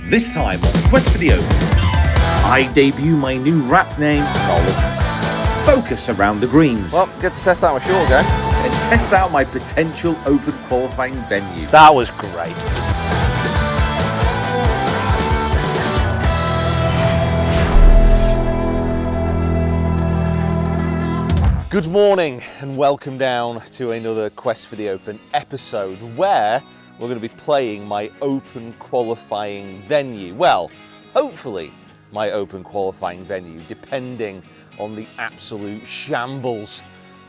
This time on Quest for the Open, I debut my new rap name, Focus Around the Greens. Well, get to test out my short game. And test out my potential Open qualifying venue. That was great. Good morning and welcome down to another Quest for the Open episode where we're going to be playing my Open qualifying venue. Well, hopefully my Open qualifying venue, depending on the absolute shambles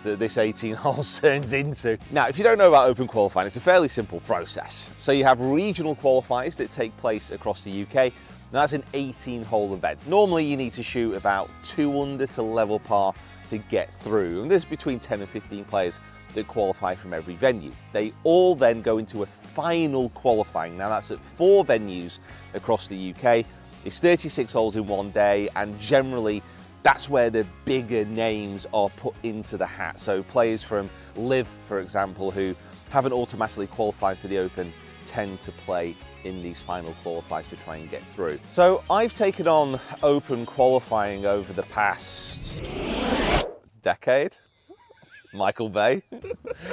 that this 18 holes turns into. Now, if you don't know about Open qualifying, it's a fairly simple process. So you have regional qualifiers that take place across the UK. And that's an 18-hole event. Normally you need to shoot about 2 under to level par to get through. And there's between 10 and 15 players that qualify from every venue. They all then go into a final qualifying. Now that's at 4 venues across the UK. It's 36 holes in one day, and generally that's where the bigger names are put into the hat. So players from Live, for example, who haven't automatically qualified for the Open, tend to play in these final qualifiers to try and get through. So I've taken on Open qualifying over the past decade. Michael Bay.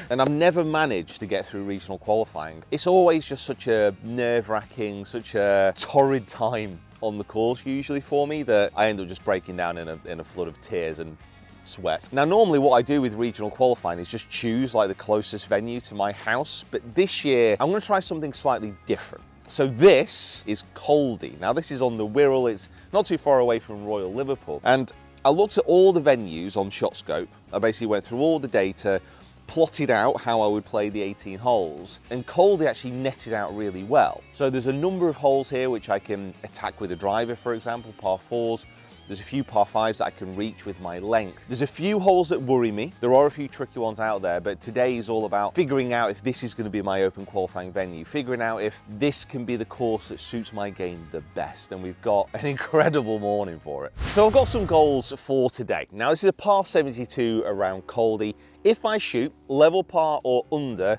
And I've never managed to get through regional qualifying. It's always just such a nerve-wracking, such a torrid time on the course usually for me that I end up just breaking down in a flood of tears and sweat. Now normally what I do with regional qualifying is just choose like the closest venue to my house, but this year I'm going to try something slightly different. So this is Caldy. Now this is on the Wirral, it's not too far away from Royal Liverpool, and I looked at all the venues on ShotScope. I basically went through all the data, plotted out how I would play the 18 holes, and Caldy actually netted out really well. So there's a number of holes here which I can attack with a driver, for example, par 4s. There's a few par 5s that I can reach with my length. There's a few holes that worry me. There are a few tricky ones out there, but today is all about figuring out if this is going to be my Open qualifying venue, figuring out if this can be the course that suits my game the best, and we've got an incredible morning for it. So I've got some goals for today. Now this is a par 72 around Caldy. If I shoot level par or under,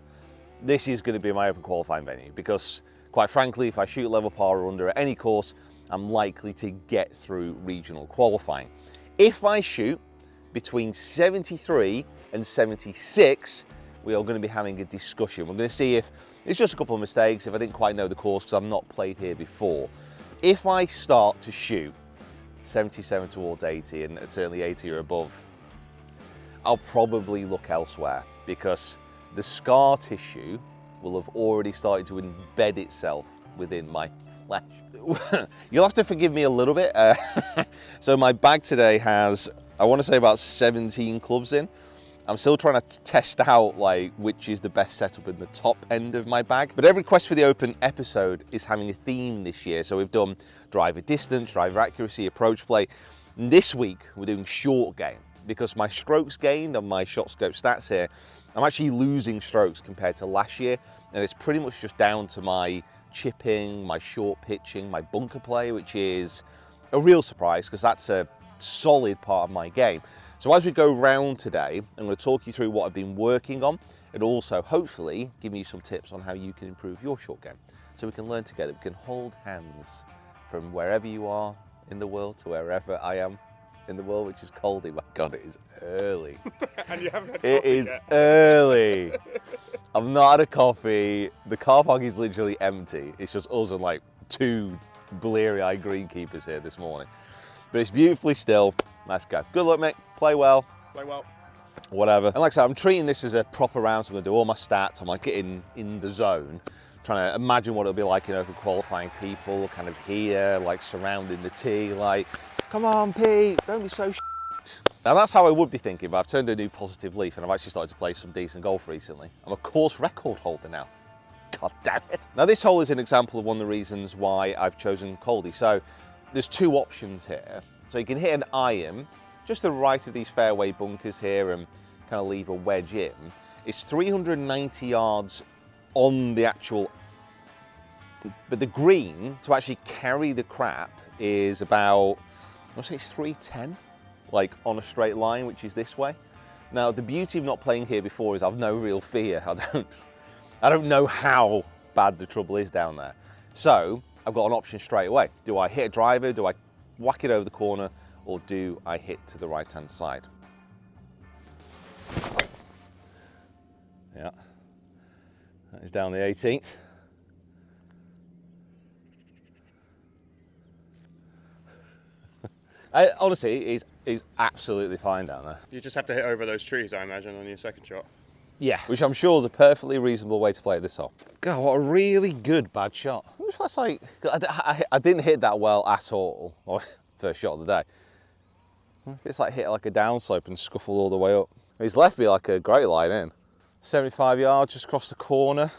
this is going to be my Open qualifying venue, because quite frankly, if I shoot level par or under at any course, I'm likely to get through regional qualifying. If I shoot between 73 and 76, we are going to be having a discussion. We're going to see if it's just a couple of mistakes, if I didn't quite know the course because I've not played here before. If I start to shoot 77 towards 80 and certainly 80 or above, I'll probably look elsewhere, because the scar tissue will have already started to embed itself within my flesh. You'll have to forgive me a little bit. So my bag today has, I want to say, about 17 clubs in. I'm still trying to test out like which is the best setup in the top end of my bag. But every Quest for the Open episode is having a theme this year. So we've done driver distance, driver accuracy, approach play. And this week we're doing short game, because my strokes gained on my ShotScope stats here, I'm actually losing strokes compared to last year. And it's pretty much just down to my chipping, my short pitching, my bunker play, which is a real surprise because that's a solid part of my game. So as we go round today, I'm going to talk you through what I've been working on, and also hopefully give you some tips on how you can improve your short game, so we can learn together. We can hold hands from wherever you are in the world to wherever I am in the world, which is Caldy. My God, it is early. And you haven't had coffee It is yet. early. I've not had a coffee. The car park is literally empty. It's just us and like 2 bleary-eyed greenkeepers here this morning. But it's beautifully still. Let's go. Good luck, mate. Play well. Play well. Whatever. And like I said, I'm treating this as a proper round, so I'm going to do all my stats. I'm like getting in the zone, trying to imagine what it'll be like in Open qualifying. People kind of here, like surrounding the tee, like, come on, Pete, don't be so shit. Now that's how I would be thinking, but I've turned a new positive leaf and I've actually started to play some decent golf recently. I'm a course record holder now. God damn it. Now this hole is an example of one of the reasons why I've chosen Caldy. So there's 2 options here. So you can hit an iron just to the right of these fairway bunkers here and kind of leave a wedge in. It's 390 yards on the actual, but the green to actually carry the crap is about, I want to say it's 310, like on a straight line, which is this way. Now the beauty of not playing here before is I've no real fear. I don't know how bad the trouble is down there. So I've got an option straight away. Do I hit a driver? Do I whack it over the corner? Or do I hit to the right-hand side? Yeah, that is down the 18th. Honestly, it's absolutely fine down there. You just have to hit over those trees, I imagine, on your second shot. Yeah, which I'm sure is a perfectly reasonable way to play this hole. God, what a really good bad shot. I wonder if that's like, I didn't hit that well at all, or first shot of the day. If it's like hit like a downslope and scuffle all the way up. He's left me like a great line in. 75 yards, just across the corner.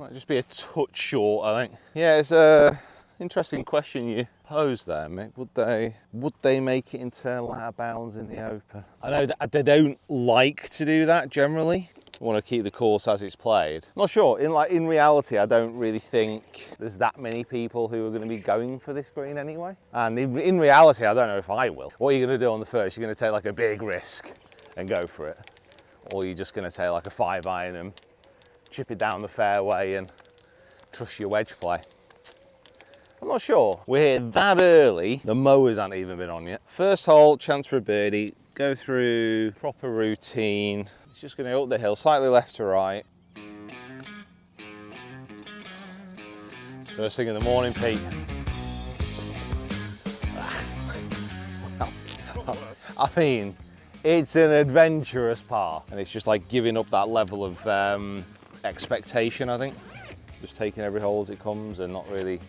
Might just be a touch short, I think. Yeah, it's a interesting question you posed there, Mick. Would they make it internal out of bounds in the Open? I know that they don't like to do that generally. I want to keep the course as it's played. Not sure. In reality, I don't really think there's that many people who are going to be going for this green anyway. And in reality, I don't know if I will. What are you going to do on the first? You're going to take like a big risk and go for it, or you're just going to take like a 5-iron and chip it down the fairway and trust your wedge play. I'm not sure. We're here that early. The mowers haven't even been on yet. First hole, chance for a birdie. Go through proper routine. It's just going to go up the hill, slightly left to right. It's first thing in the morning, Pete. I mean, it's an adventurous par, and it's just like giving up that level of expectation, I think. Just taking every hole as it comes and not really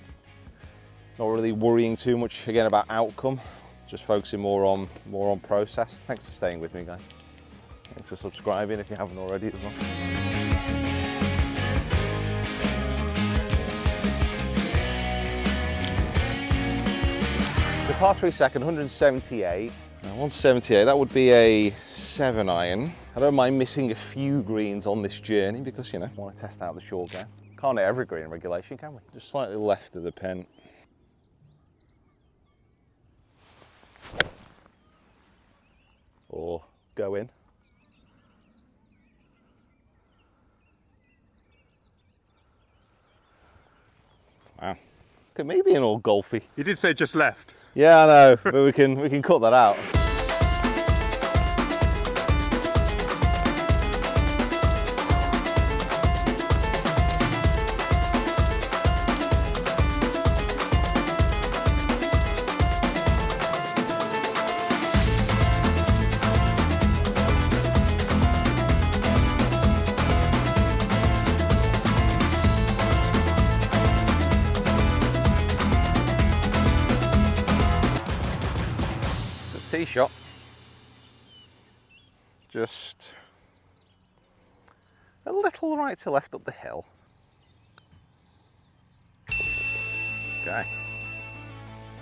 worrying too much again about outcome. Just focusing more on process. Thanks for staying with me, guys. Thanks for subscribing if you haven't already as well. The par 3 second, 178. Now 178, that would be a 7-iron. I don't mind missing a few greens on this journey because, you know, I want to test out the short game. Can't hit every green in regulation, can we? Just slightly left of the pin. Or go in. Wow. Could maybe an all golfy. You did say just left. Yeah, I know, but we can cut that out. Tee shot, just a little right to left up the hill. Okay.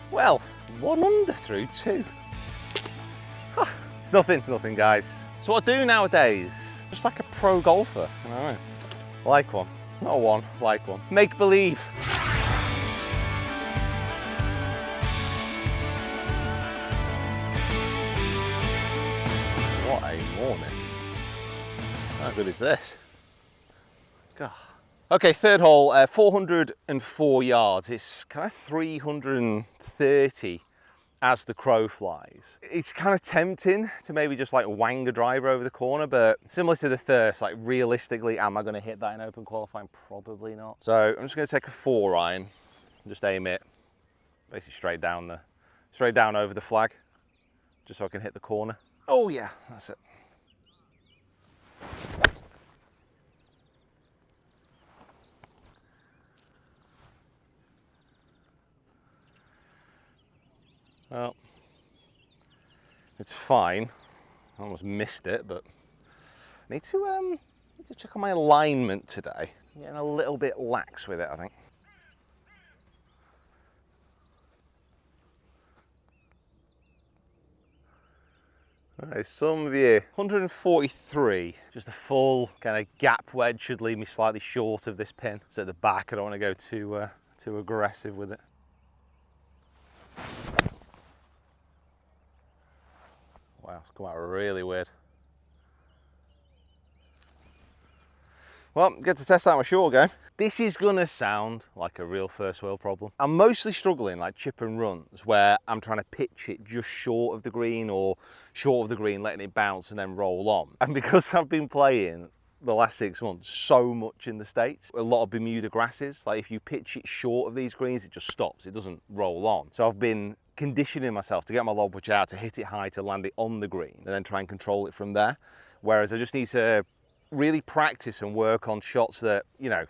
Well, 1 under through 2. It's nothing, guys. So what I do nowadays, just like a pro golfer, you know, like one, not one, like one. Make believe. What a morning. How good is this? God. Okay, third hole, 404 yards. It's kind of 330 as the crow flies. It's kind of tempting to maybe just like wang a driver over the corner, but similar to the first, like realistically, am I going to hit that in open qualifying? Probably not. So I'm just going to take a 4-iron, just aim it basically straight down over the flag, just so I can hit the corner. Oh yeah, that's it. Well, it's fine. I almost missed it, but I need to check on my alignment today. I'm getting a little bit lax with it, I think. Alright, some view. 143, just a full kind of gap wedge should leave me slightly short of this pin. It's at the back, I don't want to go too aggressive with it. Wow, it's come out really weird. Well, get to test out my short game. This is gonna sound like a real first world problem. I'm mostly struggling like chip and runs where I'm trying to pitch it just short of the green or short of the green, letting it bounce and then roll on. And because I've been playing the last 6 months so much in the States, a lot of Bermuda grasses, like if you pitch it short of these greens, it just stops, it doesn't roll on. So I've been conditioning myself to get my lob wedge out, to hit it high, to land it on the green, and then try and control it from there. Whereas I just need to really practice and work on shots that, you know,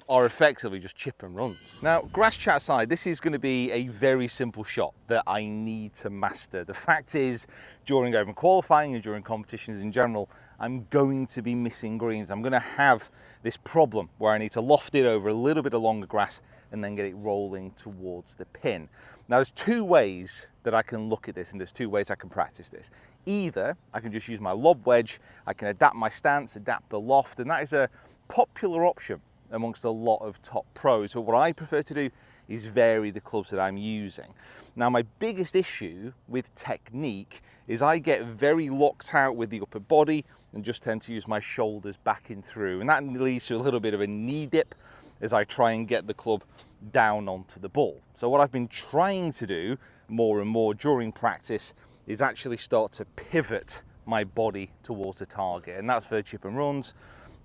are effectively just chip and runs. Now, grass chat aside, this is going to be a very simple shot that I need to master. The fact is, during open qualifying and during competitions in general, I'm going to be missing greens. I'm going to have this problem where I need to loft it over a little bit of longer grass and then get it rolling towards the pin. Now, there's 2 ways that I can look at this, and there's 2 ways I can practice this. Either I can just use my lob wedge, I can adapt my stance, adapt the loft, and that is a popular option amongst a lot of top pros. But what I prefer to do is vary the clubs that I'm using. Now, my biggest issue with technique is I get very locked out with the upper body and just tend to use my shoulders backing through. And that leads to a little bit of a knee dip as I try and get the club down onto the ball. So what I've been trying to do more and more during practice is actually start to pivot my body towards the target. And that's for chip and runs.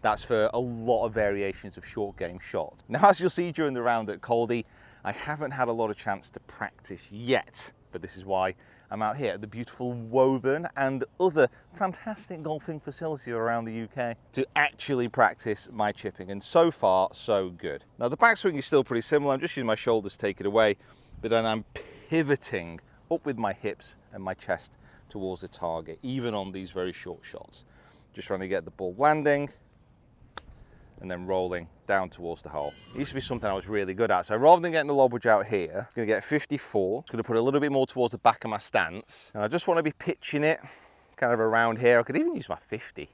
That's for a lot of variations of short game shots. Now, as you'll see during the round at Caldy, I haven't had a lot of chance to practice yet, but this is why I'm out here at the beautiful Woburn and other fantastic golfing facilities around the UK to actually practice my chipping, and so far, so good. Now, the backswing is still pretty similar. I'm just using my shoulders to take it away, but then I'm pivoting up with my hips and my chest towards the target, even on these very short shots. Just trying to get the ball landing and then rolling down towards the hole. It used to be something I was really good at. So rather than getting the lob wedge out here, I'm gonna get 54. I'm gonna put a little bit more towards the back of my stance. And I just wanna be pitching it kind of around here. I could even use my 50.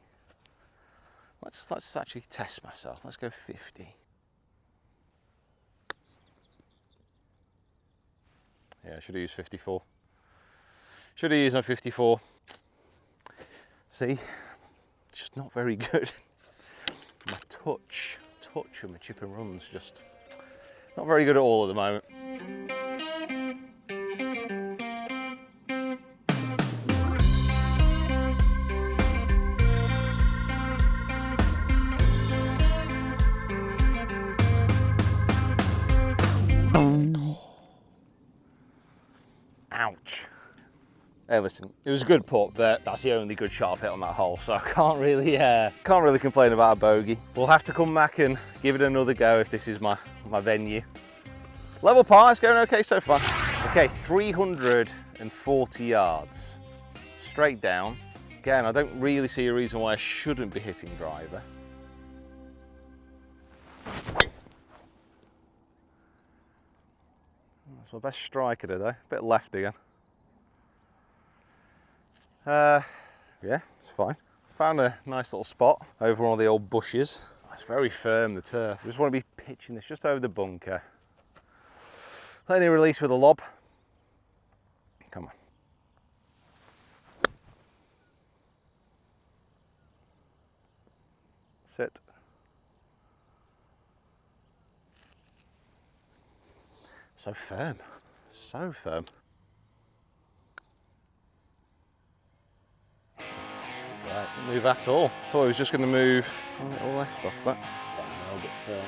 Let's actually test myself. Let's go 50. Yeah, I should have used 54. Should have used my 54. See, just not very good. My touch of my chip and runs just not very good at all at the moment. Ouch. Hey, listen, it was a good putt, but that's the only good shot I've hit on that hole, so I can't really complain about a bogey. We'll have to come back and give it another go if this is my venue. Level par, it's going okay so far. Okay, 340 yards, straight down. Again, I don't really see a reason why I shouldn't be hitting driver. That's my best striker today, bit left again. Yeah, it's fine. Found a nice little spot over one of the old bushes. It's very firm, the turf. I just want to be pitching this just over the bunker. Letting it release with a lob. Come on. Sit. So firm, so firm. Right, move at all. Thought he was just going to move a little left off that. A little bit firm.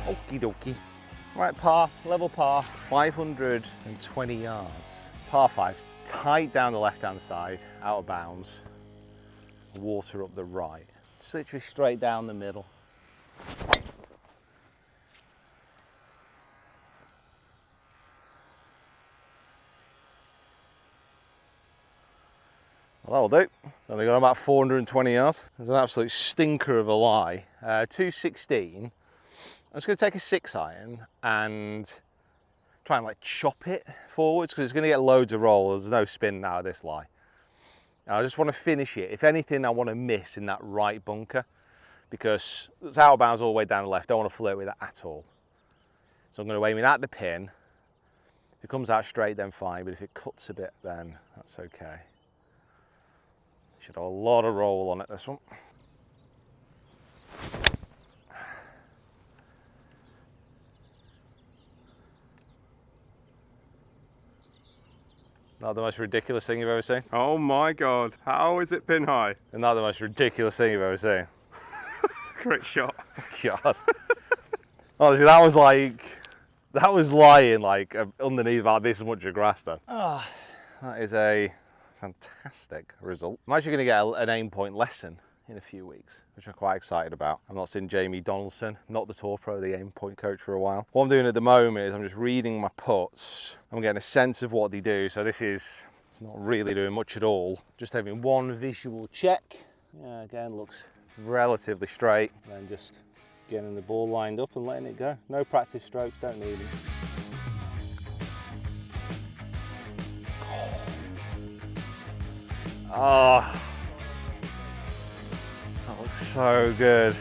Okie dokie. Right, par, level par, 520 yards. Par 5, tight down the left-hand side, out of bounds. Water up the right. Just literally straight down the middle. Well, that'll do. Only got about 420 yards. There's an absolute stinker of a lie. 216. I'm just going to take a 6-iron and try and like chop it forwards because it's going to get loads of roll. There's no spin now of this lie. And I just want to finish it. If anything, I want to miss in that right bunker because it's out of bounds all the way down the left. I don't want to flirt with it at all. So I'm going to aim it at the pin, If it comes out straight, then fine, but if it cuts a bit, then that's okay. Should have a lot of roll on it, this one. Not the most ridiculous thing you've ever seen? Oh my God, how is it pin high? And not the most ridiculous thing you've ever seen? Great shot. God. Honestly, that was lying like underneath about this much of grass then. Oh, that is a fantastic result. I'm actually going to get an aim point lesson in a few weeks, which I'm quite excited about. I'm not seeing Jamie Donaldson, not the Tour Pro, the aim point coach for a while. What I'm doing at the moment is I'm just reading my putts. I'm getting a sense of what they do. So it's not really doing much at all. Just having one visual check. Yeah, again, looks relatively straight. And then just getting the ball lined up and letting it go. No practice strokes, don't need them. Oh. That looks so good.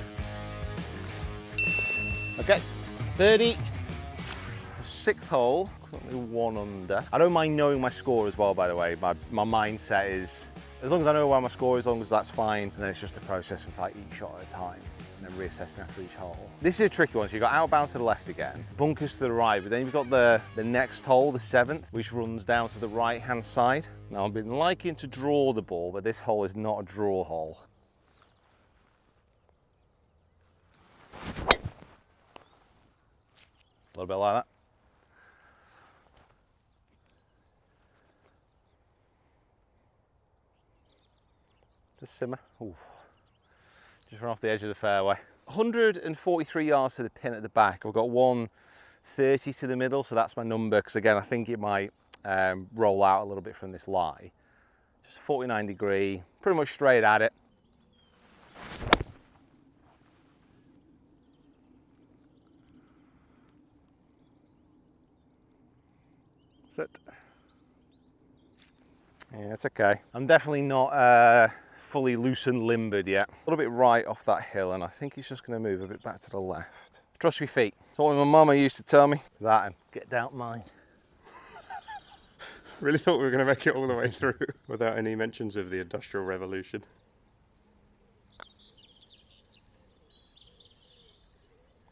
Okay, birdie, 6th hole, currently 1 under. I don't mind knowing my score as well, by the way. My mindset is, as long as I know where my score is, as long as that's fine, and then it's just a process of like each shot at a time, and then reassessing after each hole. This is a tricky one, so you've got out bounce to the left again, bunkers to the right, but then you've got the next hole, the 7th, which runs down to the right-hand side. Now, I've been liking to draw the ball, but this hole is not a draw hole. A little bit like that. Just simmer. Ooh. Just run off the edge of the fairway. 143 yards to the pin at the back. I've got 130 to the middle, so that's my number, because again, I think it might roll out a little bit from this lie. Just 49 degree, pretty much straight at it. Sit. Yeah, it's okay. I'm definitely not fully loose and limbered yet. A little bit right off that hill, and I think he's just going to move a bit back to the left. Trust your feet. That's what my mama used to tell me. That and get down mine. Really thought we were going to make it all the way through without any mentions of the Industrial Revolution.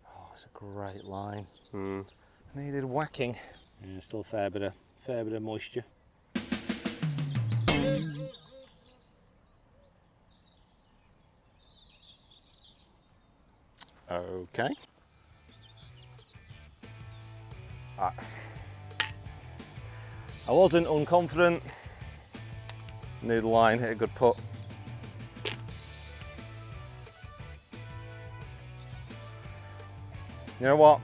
Oh, it's a great line. Needed whacking. Yeah, still a fair bit of moisture. Okay. I wasn't unconfident. Knew the line, hit a good putt. You know what?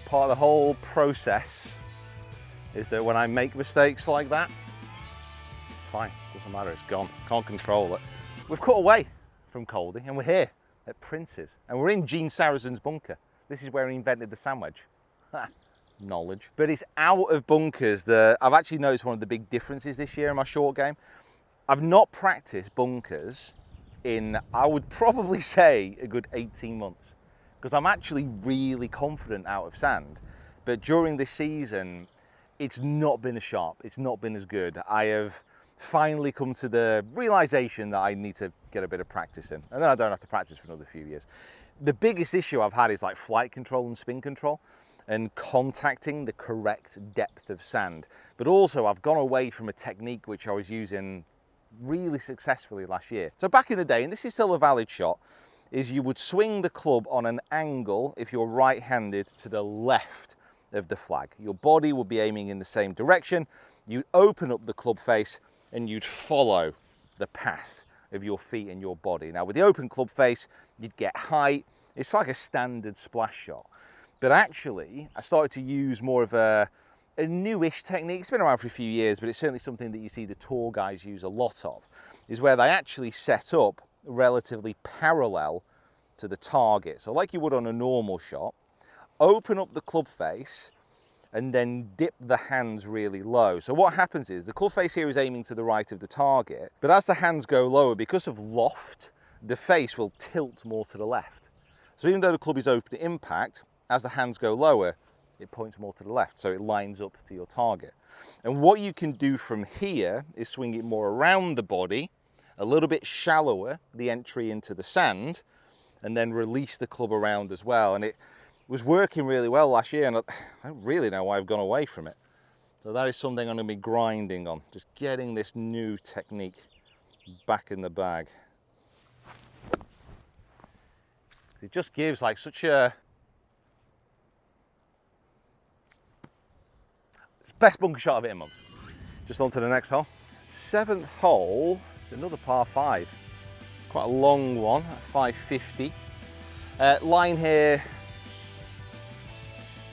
Part of the whole process is that when I make mistakes like that, it's fine, doesn't matter, it's gone, can't control it. We've cut away from Caldy and we're here at Prince's and we're in Gene Sarazen's bunker. This is where he invented the sandwich. Knowledge. But it's out of bunkers that I've actually noticed one of the big differences this year in my short game. I've not practiced bunkers in, I would probably say, a good 18 months. Because I'm actually really confident out of sand. But during this season, it's not been as sharp, it's not been as good. I have finally come to the realization that I need to get a bit of practice in. And then I don't have to practice for another few years. The biggest issue I've had is like flight control and spin control and contacting the correct depth of sand. But also I've gone away from a technique which I was using really successfully last year. So back in the day, and this is still a valid shot, is you would swing the club on an angle if you're right-handed to the left of the flag. Your body would be aiming in the same direction. You'd open up the club face and you'd follow the path of your feet and your body. Now with the open club face, you'd get height. It's like a standard splash shot. But actually, I started to use more of a newish technique. It's been around for a few years, but it's certainly something that you see the tour guys use a lot of, is where they actually set up relatively parallel to the target. So like you would on a normal shot, open up the club face and then dip the hands really low. So what happens is the club face here is aiming to the right of the target, but as the hands go lower, because of loft, the face will tilt more to the left. So even though the club is open to impact, as the hands go lower, it points more to the left, so it lines up to your target. And what you can do from here is swing it more around the body, a little bit shallower, the entry into the sand, and then release the club around as well. And it was working really well last year, and I don't really know why I've gone away from it. So that is something I'm going to be grinding on, just getting this new technique back in the bag. It just gives like such a... It's the best bunker shot I've hit in a month. Just on to the next hole. 7th hole, it's another par 5. Quite a long one, at 550. Line here,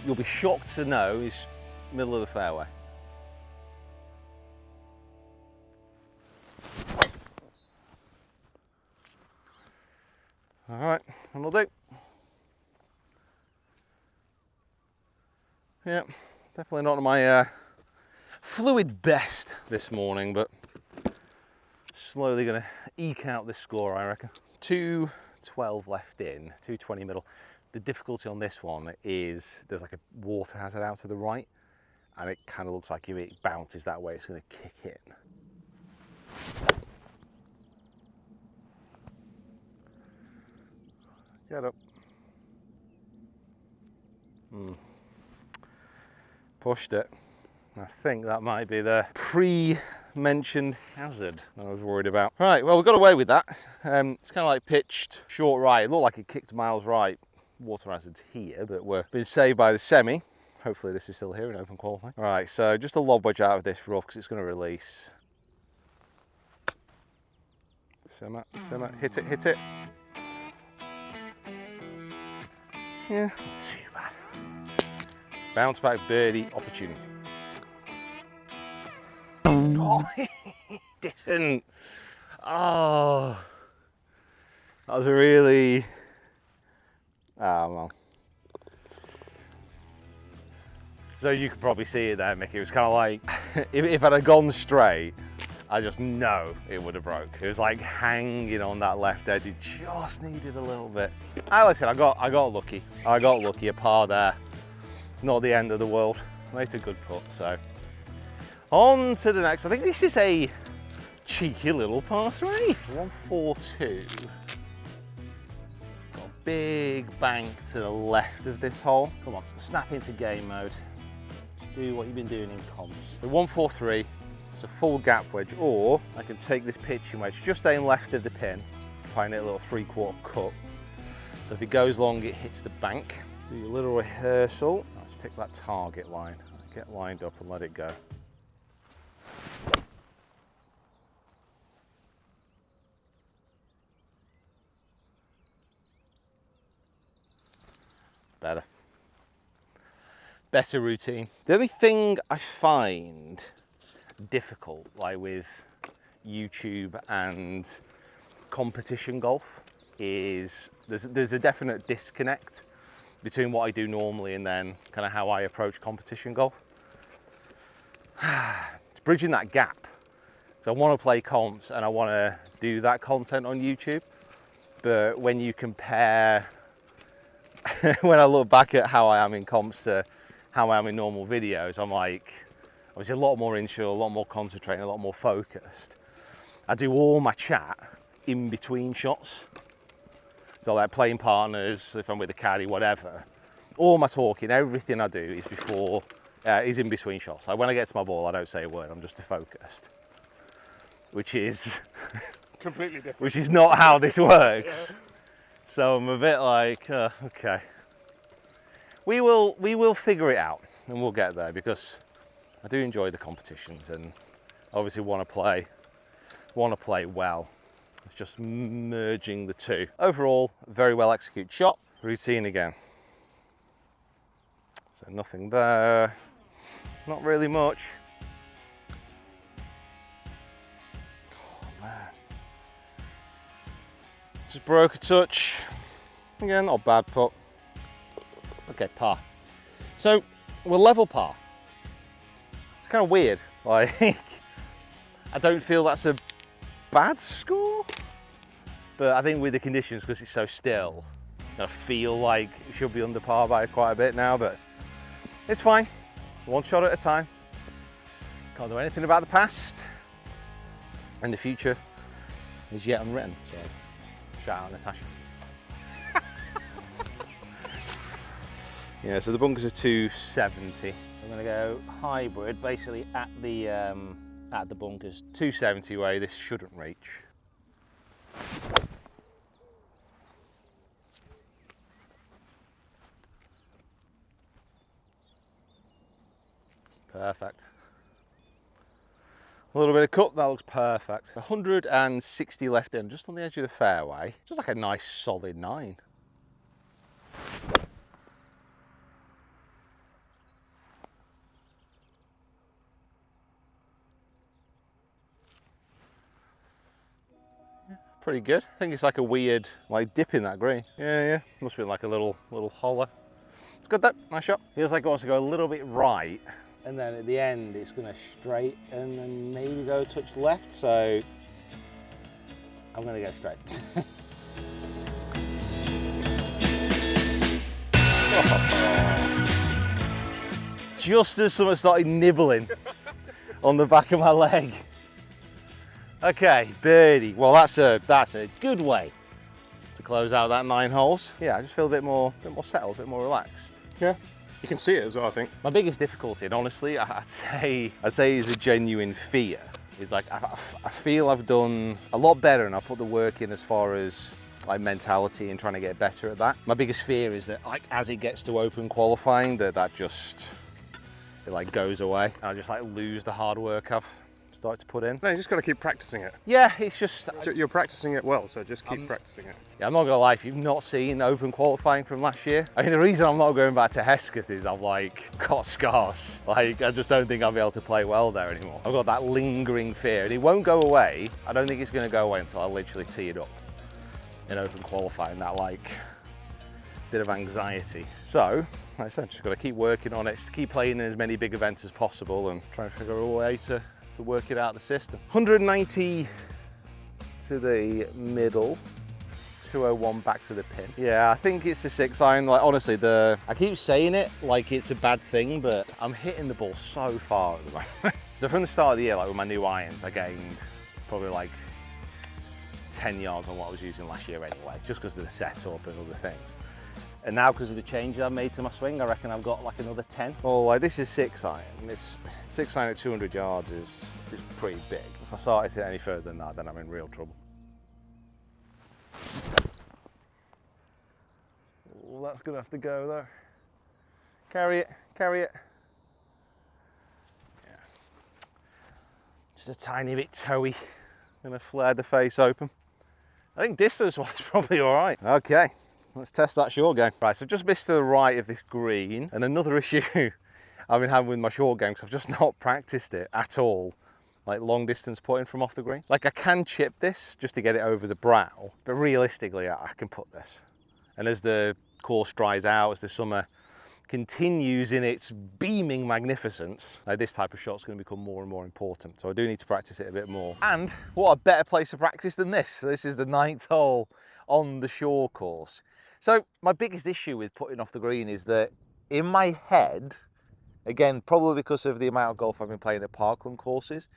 you'll be shocked to know, is middle of the fairway. All right, that'll do. Yeah, definitely not my fluid best this morning, but slowly gonna eke out this score, I reckon. 212 left in, 220 middle. The difficulty on this one is there's like a water hazard out to the right, and it kind of looks like if it bounces that way, it's gonna kick in. Get up. Pushed it. I think that might be the pre-mentioned hazard I was worried about. Right, well, we got away with that. It's kind of like pitched short right. It looked like it kicked miles right. Water hazard's here, but we're being saved by the semi. Hopefully this is still here in open qualifying. All right, so just a lob wedge out of this rough because it's going to release. Simmer, hit it, hit it. Yeah, not too bad. Bounce back birdie opportunity. Oh, didn't. Oh, that was a really. Oh, well. So you could probably see it there, Mickey. It was kind of like, if I'd have gone straight, I just know it would have broke. It was like hanging on that left edge. It just needed a little bit. Like I said, I got lucky. I got lucky, a par there. It's not the end of the world. Made a good putt, so. On to the next. I think this is a cheeky little par 3. 142. Got a big bank to the left of this hole. Come on, snap into game mode. Just do what you've been doing in comps. The 143. It's a full gap wedge, or I can take this pitching wedge, just aim left of the pin, find it a little 3/4 cut. So if it goes long, it hits the bank. Do your little rehearsal. Let's pick that target line. Get lined up and let it go. Better routine. The only thing I find difficult, like with YouTube and competition golf, is there's a definite disconnect between what I do normally and then kind of how I approach competition golf. It's bridging that gap. So I want to play comps and I want to do that content on YouTube, but when you compare, when I look back at how I am in comps to how I am in normal videos, I'm like, obviously a lot more insured, a lot more concentrating, a lot more focused. I do all my chat in between shots. So like playing partners, if I'm with a caddy, whatever. All my talking, everything I do is before, is in between shots. Like when I get to my ball, I don't say a word, I'm just focused. Which is completely different. Which is not how this works. Yeah. So I'm a bit like, okay. We will figure it out and we'll get there, because I do enjoy the competitions and obviously want to play well. It's just merging the two. Overall, very well executed shot. Routine again. So nothing there, not really much. Oh man. Just broke a touch. Again, not a bad putt. Okay, par. So we're level par. It's kind of weird. Like, I don't feel that's a bad score, but I think with the conditions, because it's so still, I feel like it should be under par by quite a bit now, but It's fine. One shot at a time. Can't do anything about the past. And the future is yet unwritten. So, shout out Natasha. Yeah, so the bunkers are 270. So I'm going to go hybrid, basically at the bunkers. 270 way, this shouldn't reach. Perfect. A little bit of cut, that looks perfect. 160 left in, just on the edge of the fairway. Just like a nice solid 9. Pretty good. I think it's like a weird like dip in that green. Yeah, must be like a little holler. It's good though, nice shot. Feels like it wants to go a little bit right, and then at the end it's gonna straight and then maybe go a touch left, so I'm gonna go straight. Just as someone started nibbling on the back of my leg. Okay, birdie. Well, that's a good way to close out that 9 holes. Yeah, I just feel a bit more settled, a bit more relaxed. Yeah, you can see it as well, I think. My biggest difficulty, and honestly, I'd say is a genuine fear. Is like I feel I've done a lot better, and I put the work in as far as like mentality and trying to get better at that. My biggest fear is that like as it gets to open qualifying, that just it like goes away. And I just like lose the hard work I've started to put in. No, you just got to keep practicing it. Yeah, it's just You're practicing it well, so just keep practicing it. yeah, I'm not gonna lie, if you've not seen open qualifying from last year, I mean the reason I'm not going back to Hesketh is I've like got scars. Like I just don't think I'll be able to play well there anymore. I've got that lingering fear and it won't go away. I don't think it's gonna go away until I literally tee it up in open qualifying, that like bit of anxiety. So, like I said, just gotta keep working on it, keep playing in as many big events as possible and try and figure out a way to work it out the system. 190 to the middle, 201 back to the pin. Yeah, I think it's a 6-iron. Like honestly, I keep saying it like it's a bad thing, but I'm hitting the ball so far at the moment. So from the start of the year, like with my new irons, I gained probably like 10 yards on what I was using last year anyway, just because of the setup and other things. And now because of the changes I've made to my swing, I reckon I've got like another 10. Well, like this is 6-iron. This 6-iron at 200 yards is pretty big. If I started it any further than that, then I'm in real trouble. Oh, that's gonna have to go though. Carry it, carry it. Yeah. Just a tiny bit toey. Gonna flare the face open. I think distance-wise, probably all right. Okay. Let's test that short game. Right, so I've just missed to the right of this green, and another issue I've been having with my short game, because I've just not practiced it at all, like long distance putting from off the green. Like I can chip this just to get it over the brow, but realistically I can put this. And as the course dries out, as the summer continues in its beaming magnificence, like this type of shot's going to become more and more important. So I do need to practice it a bit more. And what a better place to practice than this. So this is the 9th hole on the shore course. So my biggest issue with putting off the green is that in my head, again, probably because of the amount of golf I've been playing at parkland courses,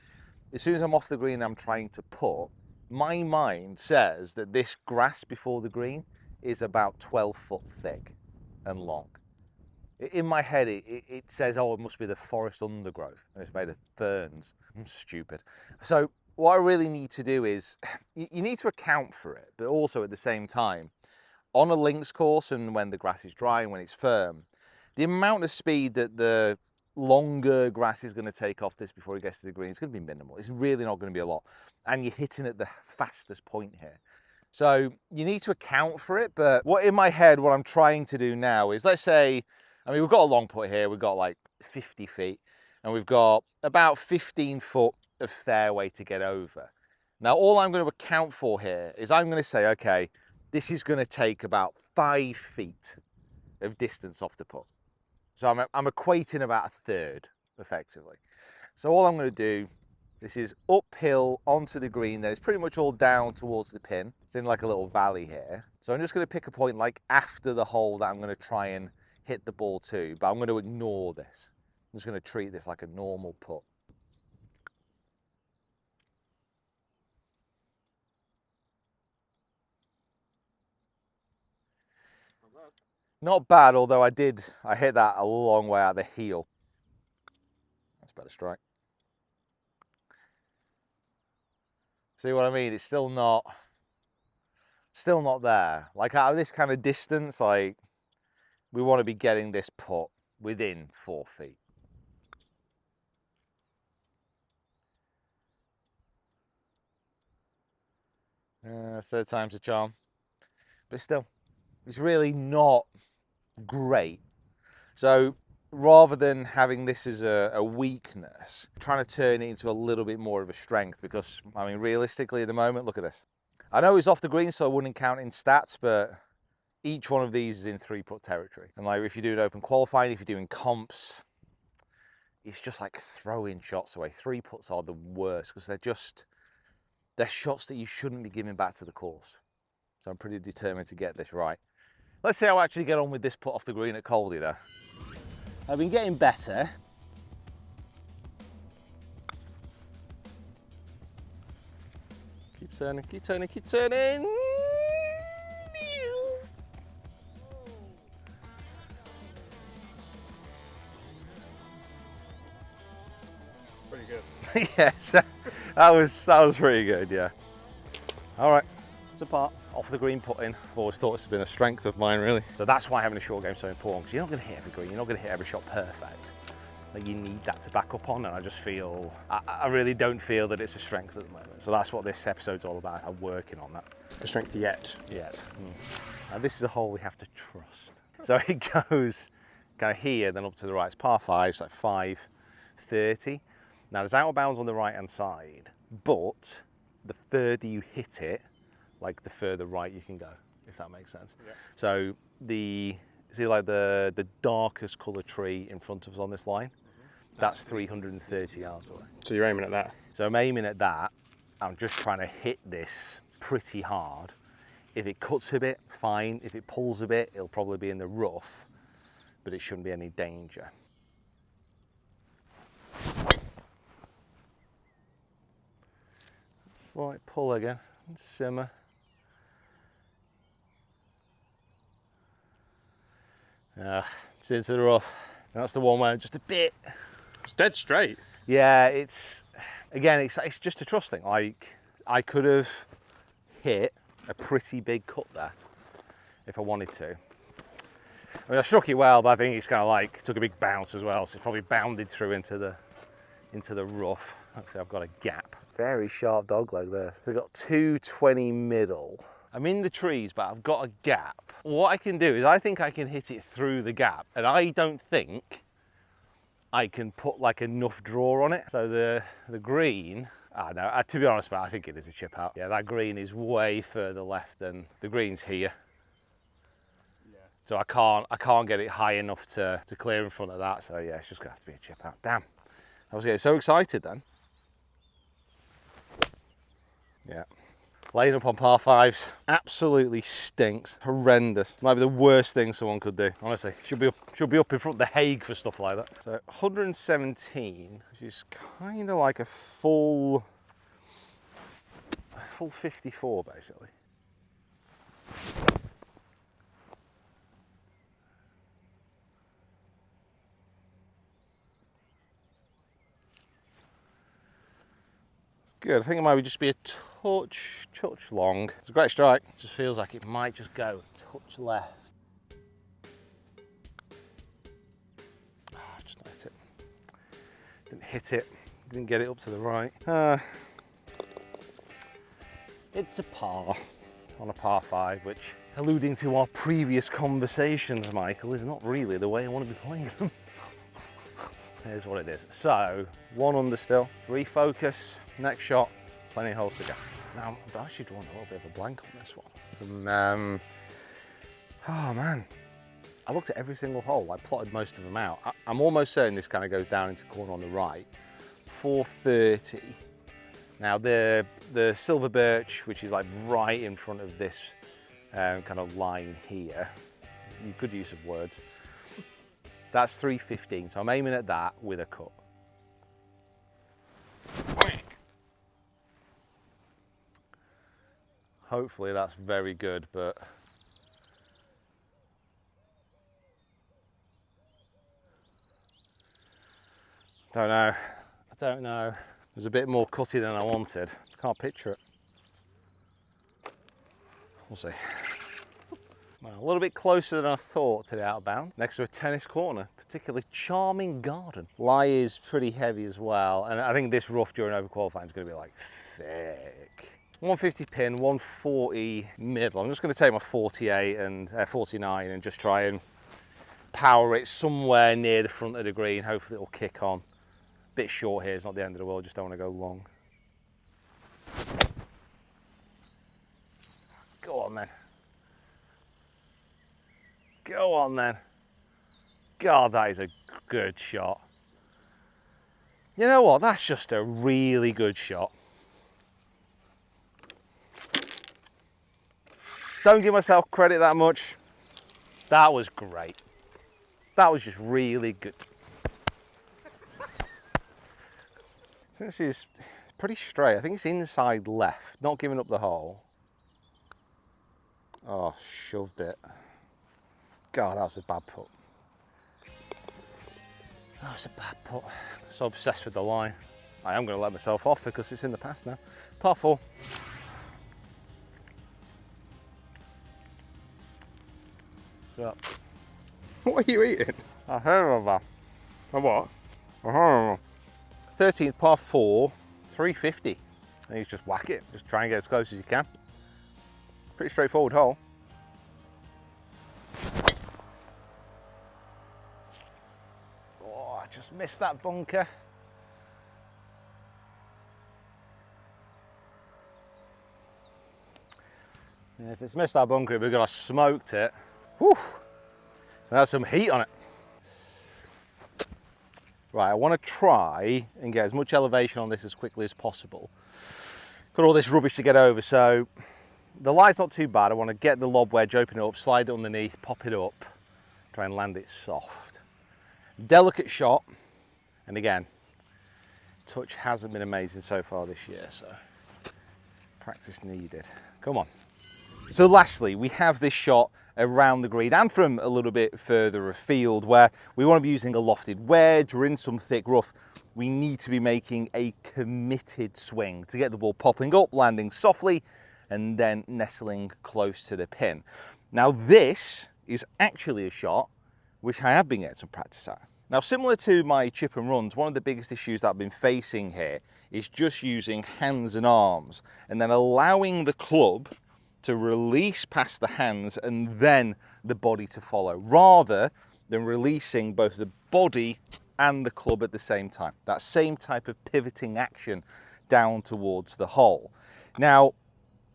as soon as I'm off the green and I'm trying to put, my mind says that this grass before the green is about 12 foot thick and long. In my head, it says, oh, it must be the forest undergrowth, and it's made of ferns. I'm stupid. So what I really need to do is, you need to account for it, but also at the same time, on a links course and when the grass is dry and when it's firm, the amount of speed that the longer grass is going to take off this before it gets to the green is going to be minimal. It's really not going to be a lot. And you're hitting at the fastest point here. So you need to account for it. But what in my head, what I'm trying to do now is, let's say, I mean, we've got a long putt here. We've got like 50 feet and we've got about 15 foot of fairway to get over. Now, all I'm going to account for here is I'm going to say, okay, this is going to take about 5 feet of distance off the putt. So I'm equating about a third, effectively. So all I'm going to do, this is uphill onto the green there. It's pretty much all down towards the pin. It's in like a little valley here. So I'm just going to pick a point like after the hole that I'm going to try and hit the ball too, but I'm going to ignore this. I'm just going to treat this like a normal putt. Not bad, although I hit that a long way out the heel. That's a better strike. See what I mean? It's still not there. Like out of this kind of distance, like we want to be getting this putt within 4 feet. Third time's a charm, but still, it's really not great. So rather than having this as a weakness, trying to turn it into a little bit more of a strength, because I mean, realistically at the moment, look at this. I know it's off the green, so I wouldn't count in stats, but each one of these is in 3-putt territory. And like if you're doing open qualifying, if you're doing comps, it's just like throwing shots away. 3 putts are the worst because they're shots that you shouldn't be giving back to the course. So I'm pretty determined to get this right. Let's see how I actually get on with this putt off the green at Caldy though. I've been getting better. Keep turning, keep turning, keep turning. Pretty good. Yes, that was pretty good, yeah. All right, it's a part. Off the green putting. I've always thought it's been a strength of mine, really. So that's why having a short game is so important, because you're not going to hit every green, you're not going to hit every shot perfect. Like you need that to back up on, and I just feel, I really don't feel that it's a strength at the moment. So that's what this episode's all about. I'm working on that. The strength yet. And this is a hole we have to trust. So it goes kind of here, then up to the right. It's par 5, it's like 530. Now it's out of bounds on the right hand side, but the further you hit it, like the further right you can go, if that makes sense. Yeah. So see like the darkest colour tree in front of us on this line, that's 330 yards away. So you're aiming at that? So I'm aiming at that. I'm just trying to hit this pretty hard. If it cuts a bit, it's fine. If it pulls a bit, it'll probably be in the rough, but it shouldn't be any danger. Slight pull again, and simmer. It's into the rough. That's the one where just a bit. It's dead straight. Yeah, it's just a trust thing. Like I could have hit a pretty big cut there if I wanted to. I mean, I struck it well, but I think it's kind of like took a big bounce as well, so it's probably bounded through into the rough. Hopefully, I've got a gap. Very sharp dog leg there. So we've got 220 middle. I'm in the trees, but I've got a gap. What I can do is I think I can hit it through the gap, and I don't think I can put like enough draw on it. So the green, no, to be honest, I think it is a chip out. Yeah, that green is way further left than the green's here. Yeah. So I can't get it high enough to clear in front of that. So yeah, it's just gonna have to be a chip out. Damn, I was getting so excited then. Yeah. Laying up on par 5s absolutely stinks. Horrendous. Might be the worst thing someone could do. Honestly, should be up in front of the Hague for stuff like that. So 117, which is kind of like a full 54 basically. Good. I think it might just be a touch long. It's a great strike. It just feels like it might just go a touch left. Just not hit it. Didn't hit it. Didn't get it up to the right. It's a par on a par 5, which, alluding to our previous conversations, Michael, is not really the way I want to be playing them. Here's what it is. So, 1 under still. Refocus. Next shot. Plenty of holes to go. Now, I've actually drawn a little bit of a blank on this one. Oh man. I looked at every single hole. I plotted most of them out. I'm almost certain this kind of goes down into the corner on the right. 430. Now, the silver birch, which is like right in front of this kind of line here. Good use of words. That's 315, so I'm aiming at that with a cut. Hopefully that's very good, but don't know. I don't know. It was a bit more cutty than I wanted. Can't picture it. We'll see. Well, a little bit closer than I thought to the out of bound. Next to a tennis corner, particularly charming garden. Lie is pretty heavy as well, and I think this rough during open qualifying is going to be like thick. 150 pin, 140 middle. I'm just going to take my 48 and 49 and just try and power it somewhere near the front of the green. Hopefully it'll kick on. Bit short here, it's not the end of the world, just don't want to go long. Go on then. Go on then. God, that is a good shot. You know what, that's just a really good shot. Don't give myself credit that much. That was great. That was just really good. So this is pretty straight. I think it's inside left, not giving up the hole. Oh, shoved it. God, that was a bad putt. That was a bad putt. So obsessed with the line. I am going to let myself off because it's in the past now. Par 4. Yeah. What are you eating? I heard of that. A what? 13th par 4, 350. And you just whack it. Just try and get as close as you can. Pretty straightforward hole. Oh, I just missed that bunker. And if it's missed that bunker, we've got to smoked it. Whew. That's some heat on it. Right, I want to try and get as much elevation on this as quickly as possible. Got all this rubbish to get over, so the lie's not too bad. I want to get the lob wedge, open it up, slide it underneath, pop it up, try and land it soft. Delicate shot, and again, touch hasn't been amazing so far this year, so practice needed. Come on. So lastly, we have this shot around the green and from a little bit further afield where we want to be using a lofted wedge. We're in some thick rough. We need to be making a committed swing to get the ball popping up, landing softly, and then nestling close to the pin. Now this is actually a shot which I have been getting some practice at. Now, similar to my chip and runs, one of the biggest issues that I've been facing here is just using hands and arms and then allowing the club to release past the hands and then the body to follow, rather than releasing both the body and the club at the same time. That same type of pivoting action down towards the hole. Now,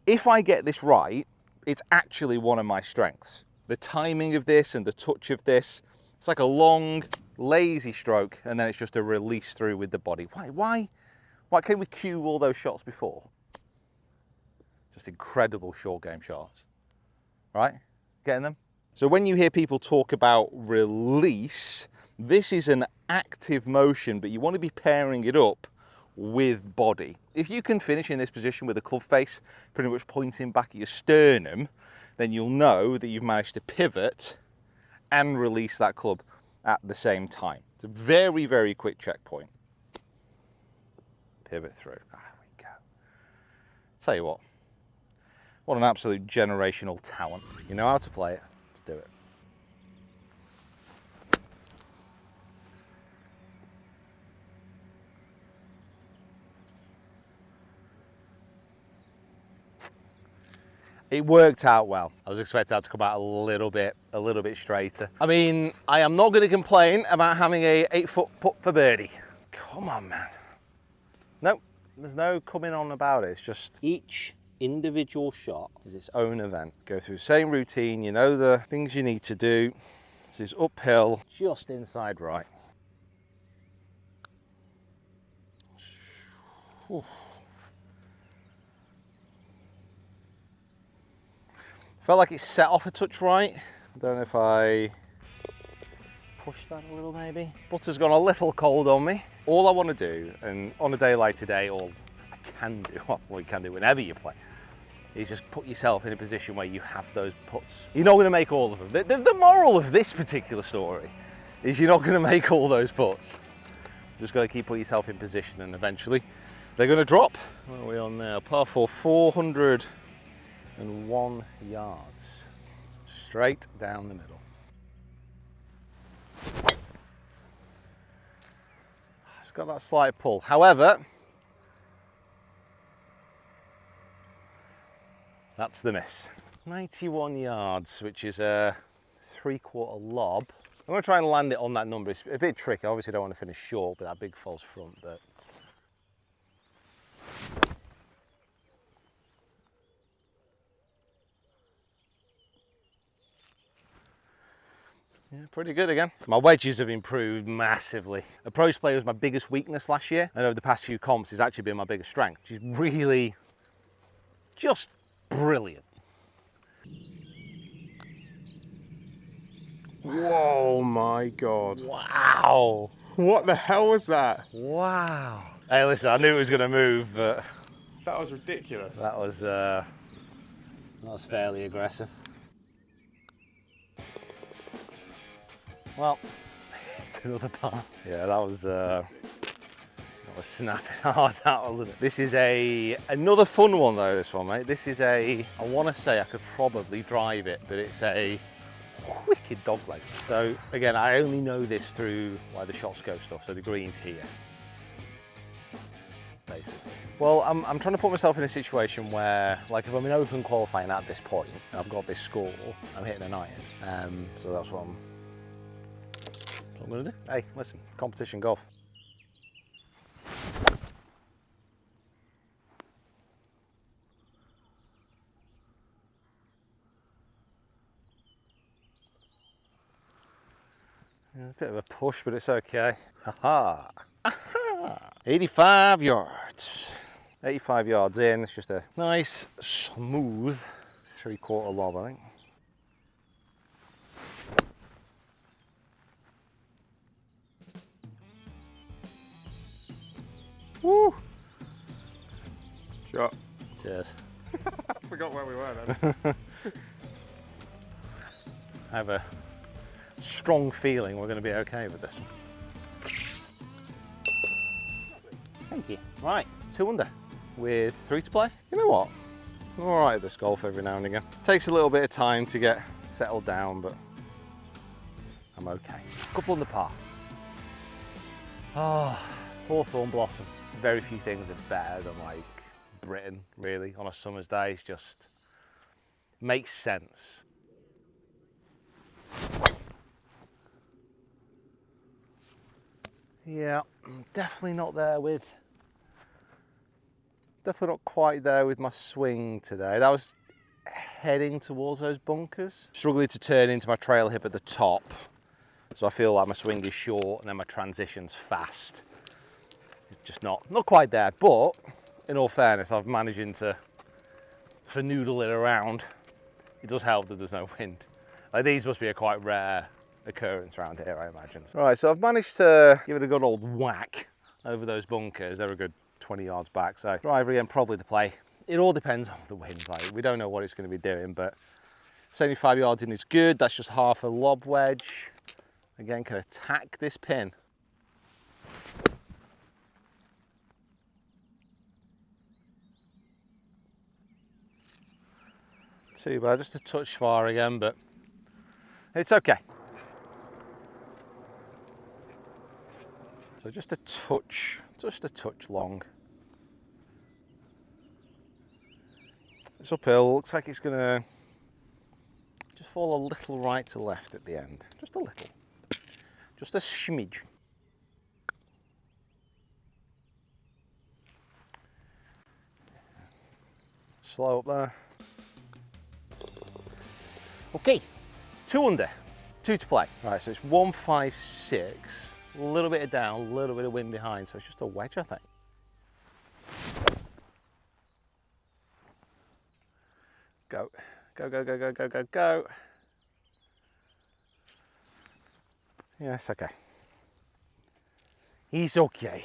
if I get this right, it's actually one of my strengths. The timing of this and the touch of this, it's like a long, lazy stroke, and then it's just a release through with the body. Why can't we cue all those shots before? Just incredible short game shots, right? Getting them? So when you hear people talk about release, this is an active motion, but you want to be pairing it up with body. If you can finish in this position with the club face pretty much pointing back at your sternum, then you'll know that you've managed to pivot and release that club at the same time. It's a very, very quick checkpoint. Pivot through. There we go. Tell you what an absolute generational talent. You know how to play it, let's do it. It worked out well. I was expecting that to come out a little bit straighter. I mean, I am not going to complain about having a 8-foot putt for birdie. Come on, man. Nope, there's no coming on about it. It's just each individual shot is its own event. Go through the same routine, you know the things you need to do. This is uphill, just inside right. Whew. Felt like it set off a touch right. I don't know if I push that a little maybe. Butter's gone a little cold on me. All I want to do, and on a day like today, all I can do, well, you can do whenever you play, is just put yourself in a position where you have those putts. You're not going to make all of them. The moral of this particular story is you're not going to make all those putts. Just got to keep putting yourself in position, and eventually they're going to drop. What are we on now? Par 4, 401 yards. Straight down the middle. It's got that slight pull. However, that's the miss. 91 yards, which is a 3/4 lob. I'm going to try and land it on that number. It's a bit tricky. Obviously, I don't want to finish short with that big false front, but yeah, pretty good again. My wedges have improved massively. Approach play was my biggest weakness last year, and over the past few comps, it's actually been my biggest strength, which is really just brilliant. Whoa, my God. Wow. What the hell was that? Wow. Hey, listen, I knew it was going to move, but That was ridiculous. that was fairly aggressive. Well, it's another par. Yeah, that was snapping hard, that wasn't it? This is another fun one though, this one, mate. This is I want to say I could probably drive it, but it's a wicked dog leg. So again, I only know this through like the shot scope stuff, so the green's here, basically. Well, I'm trying to put myself in a situation where, like, if I'm in open qualifying at this point, and I've got this score, I'm hitting an iron. So that's what I'm going to do. Hey, listen, competition golf. Yeah, a bit of a push, but it's okay. Aha! Aha! 85 yards. 85 yards in. It's just a nice, smooth 3/4 lob, I think. Woo! Shot. Cheers. I forgot where we were then. I have a strong feeling we're going to be okay with this one. Thank you. Right, 2 under with 3 to play. You know what? I'm all right at this golf every now and again. Takes a little bit of time to get settled down, but I'm okay. Couple under par. Oh, Hawthorn Blossom. Very few things are better than like Britain, really, on a summer's day. It just makes sense. Yeah, definitely not quite there with my swing today. That was heading towards those bunkers. Struggling to turn into my trail hip at the top. So I feel like my swing is short and then my transition's fast. It's just not quite there, but in all fairness, I've managed to finagle it around. It does help that there's no wind. Like, these must be a quite rare occurrence around here, I imagine. Right, so I've managed to give it a good old whack over those bunkers. They're a good 20 yards back, so driver again, probably to play. It all depends on the wind. Like, we don't know what it's going to be doing, but 75 yards in is good. That's just half a lob wedge. Again, can attack this pin. Too bad, just a touch far again, but it's okay. So just a touch long. It's uphill, looks like it's gonna just fall a little right to left at the end. Just a little. Just a smidge. Slow up there. Okay, 2 under, 2 to play. Right, so it's 156. A little bit of down, a little bit of wind behind, so it's just a wedge, I think. Go, go, go, go, go, go, go, go. Yeah, it's okay. He's okay.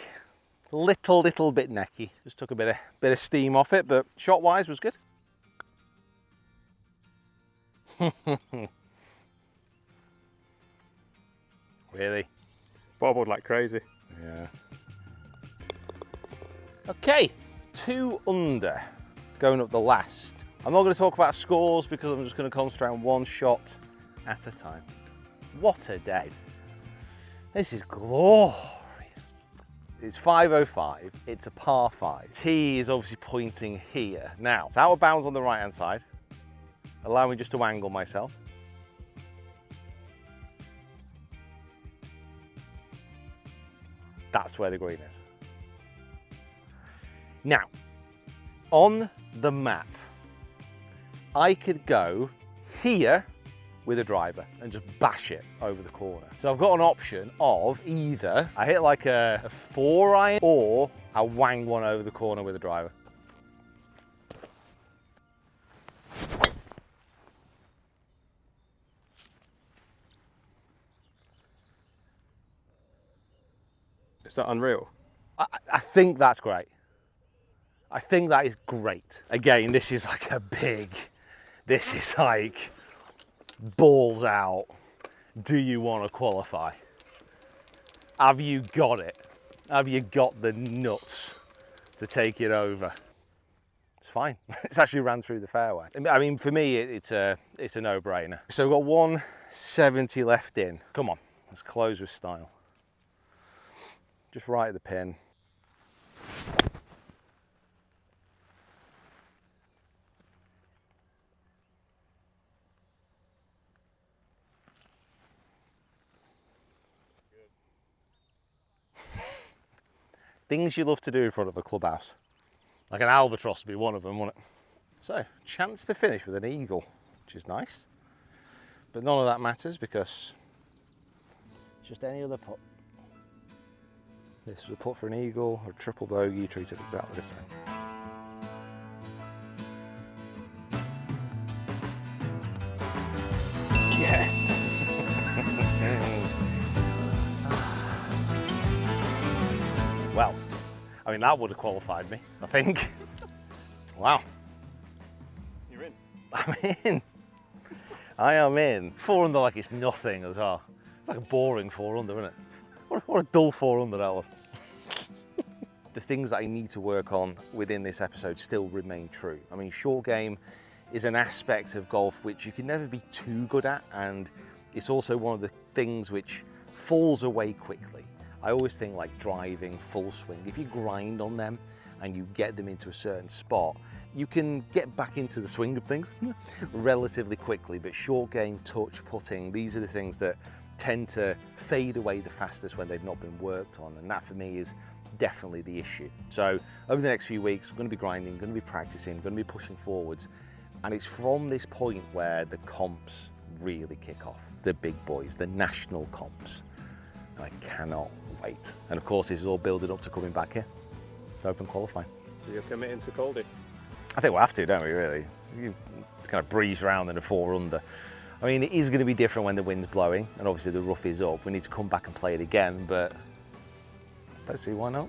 Little bit necky. Just took a bit of steam off it, but shot-wise was good. Really? Bobbled like crazy. Yeah. Okay, 2 under, going up the last. I'm not going to talk about scores because I'm just going to concentrate on one shot at a time. What a day. This is glorious. It's 505, it's a par 5. Tee is obviously pointing here. Now, it's out of bounds on the right hand side. Allow me just to angle myself. That's where the green is. Now, on the map, I could go here with a driver and just bash it over the corner. So I've got an option of either I hit like a 4-iron or I wang one over the corner with a driver. Is that unreal? I think that's great. I think that is great. Again, this is like this is like balls out. Do you want to qualify? Have you got it? Have you got the nuts to take it over? It's fine. It's actually ran through the fairway. I mean, for me, it's a no-brainer. So we've got 170 left in. Come on, let's close with style. Just right at the pin. Things you love to do in front of a clubhouse. Like an albatross would be one of them, wouldn't it? So, chance to finish with an eagle, which is nice. But none of that matters because it's just any other putt. This was a putt for an eagle or a triple bogey, treated exactly the same. Yes! Well, I mean, that would have qualified me, I think. Wow. You're in. I'm in. I am in. 4 under like it's nothing as well. Like a boring 4 under, isn't it? What a dull 4 under that was. The things that I need to work on within this episode still remain true. I mean, short game is an aspect of golf which you can never be too good at, and it's also one of the things which falls away quickly. I always think like driving, full swing, if you grind on them and you get them into a certain spot, you can get back into the swing of things relatively quickly. But short game, touch, putting, these are the things that tend to fade away the fastest when they've not been worked on, and that for me is definitely the issue. So over the next few weeks, we're going to be grinding, going to be practicing, going to be pushing forwards, and it's from this point where the comps really kick off. The big boys, the national comps. I cannot wait. And of course, this is all building up to coming back here to open qualifying. So you're committing to Caldy? I think we'll have to, don't we, really? You kind of breeze around in a 4 under. I mean, it is going to be different when the wind's blowing and obviously the rough is up. We need to come back and play it again, but don't see why not.